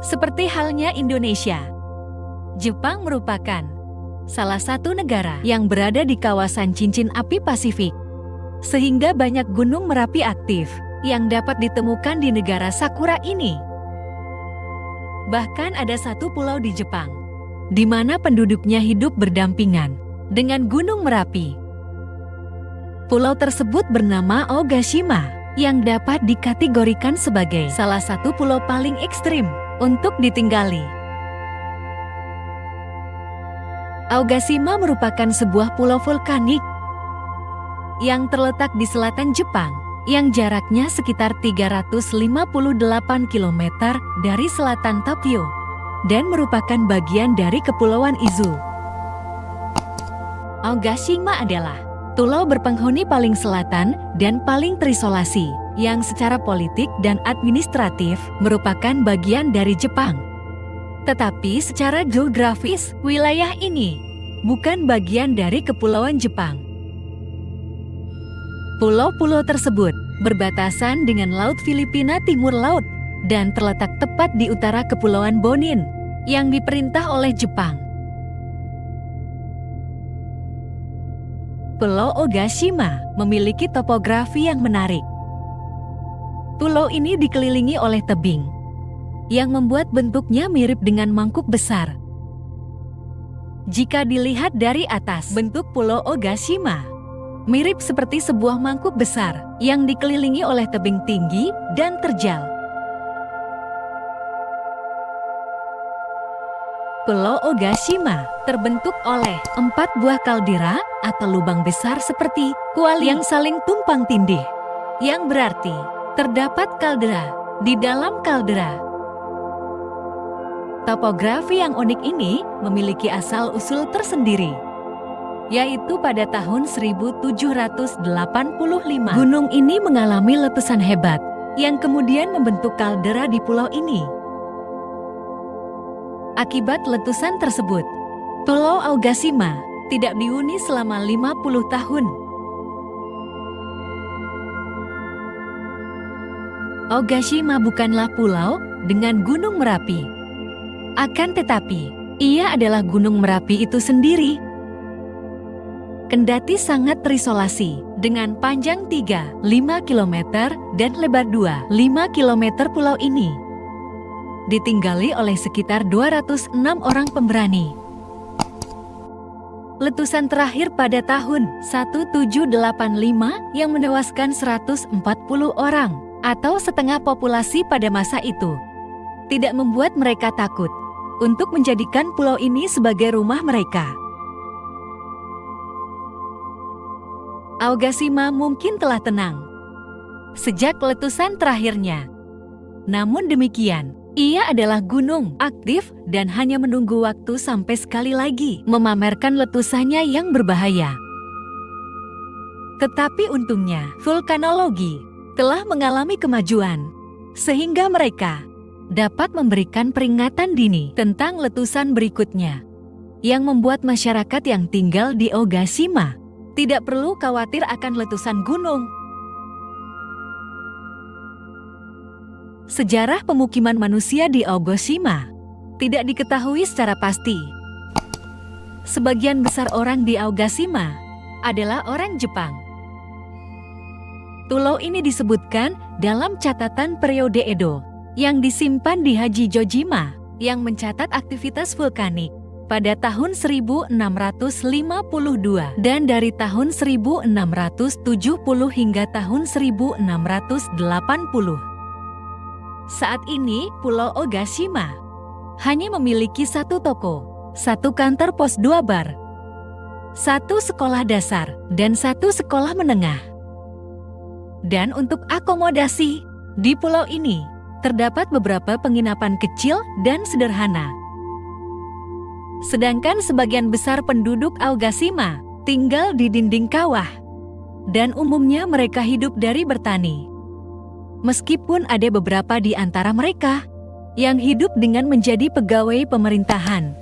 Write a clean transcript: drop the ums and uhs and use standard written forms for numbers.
Seperti halnya Indonesia, Jepang merupakan salah satu negara yang berada di kawasan cincin api Pasifik, sehingga banyak gunung Merapi aktif yang dapat ditemukan di negara Sakura ini. Bahkan ada satu pulau di Jepang, di mana penduduknya hidup berdampingan dengan Gunung Merapi. Pulau tersebut bernama Ogashima, yang dapat dikategorikan sebagai salah satu pulau paling ekstrim untuk ditinggali. Ogashima merupakan sebuah pulau vulkanik yang terletak di selatan Jepang, yang jaraknya sekitar 358 km dari selatan Tokyo, dan merupakan bagian dari Kepulauan Izu. Ogashima adalah pulau berpenghuni paling selatan dan paling terisolasi, yang secara politik dan administratif merupakan bagian dari Jepang. Tetapi secara geografis, wilayah ini bukan bagian dari Kepulauan Jepang. Pulau-pulau tersebut berbatasan dengan Laut Filipina Timur Laut dan terletak tepat di utara Kepulauan Bonin yang diperintah oleh Jepang. Pulau Ogashima memiliki topografi yang menarik. Pulau ini dikelilingi oleh tebing yang membuat bentuknya mirip dengan mangkuk besar. Jika dilihat dari atas, bentuk Pulau Ogashima mirip seperti sebuah mangkuk besar yang dikelilingi oleh tebing tinggi dan terjal. Pulau Ogashima terbentuk oleh 4 buah kaldera atau lubang besar seperti kuali yang saling tumpang tindih, yang berarti terdapat kaldera di dalam kaldera. Topografi yang unik ini memiliki asal-usul tersendiri, yaitu pada tahun 1785 gunung ini mengalami letusan hebat yang kemudian membentuk kaldera di pulau ini. Akibat letusan tersebut, Pulau Ogashima tidak dihuni selama 50 tahun. Ogashima bukanlah pulau dengan Gunung Merapi. Akan tetapi, ia adalah Gunung Merapi itu sendiri. Kendati sangat terisolasi, dengan panjang 3,5 km dan lebar 2,5 km pulau ini ditinggali oleh sekitar 206 orang pemberani. Letusan terakhir pada tahun 1785 yang menewaskan 140 orang, atau setengah populasi pada masa itu, tidak membuat mereka takut untuk menjadikan pulau ini sebagai rumah mereka. Ogashima mungkin telah tenang sejak letusan terakhirnya. Namun demikian, ia adalah gunung aktif dan hanya menunggu waktu sampai sekali lagi memamerkan letusannya yang berbahaya. Tetapi untungnya, vulkanologi telah mengalami kemajuan, sehingga mereka dapat memberikan peringatan dini tentang letusan berikutnya, yang membuat masyarakat yang tinggal di Ogashima tidak perlu khawatir akan letusan gunung. Sejarah pemukiman manusia di Ogashima tidak diketahui secara pasti. Sebagian besar orang di Ogashima adalah orang Jepang. Pulau ini disebutkan dalam catatan periode Edo yang disimpan di Hachijojima yang mencatat aktivitas vulkanik pada tahun 1652 dan dari tahun 1670 hingga tahun 1680. Saat ini, Pulau Ogashima hanya memiliki 1 toko, 1 kantor pos 2 bar, 1 sekolah dasar, dan 1 sekolah menengah. Dan untuk akomodasi, di pulau ini terdapat beberapa penginapan kecil dan sederhana. Sedangkan sebagian besar penduduk Ogashima tinggal di dinding kawah, dan umumnya mereka hidup dari bertani. Meskipun ada beberapa di antara mereka yang hidup dengan menjadi pegawai pemerintahan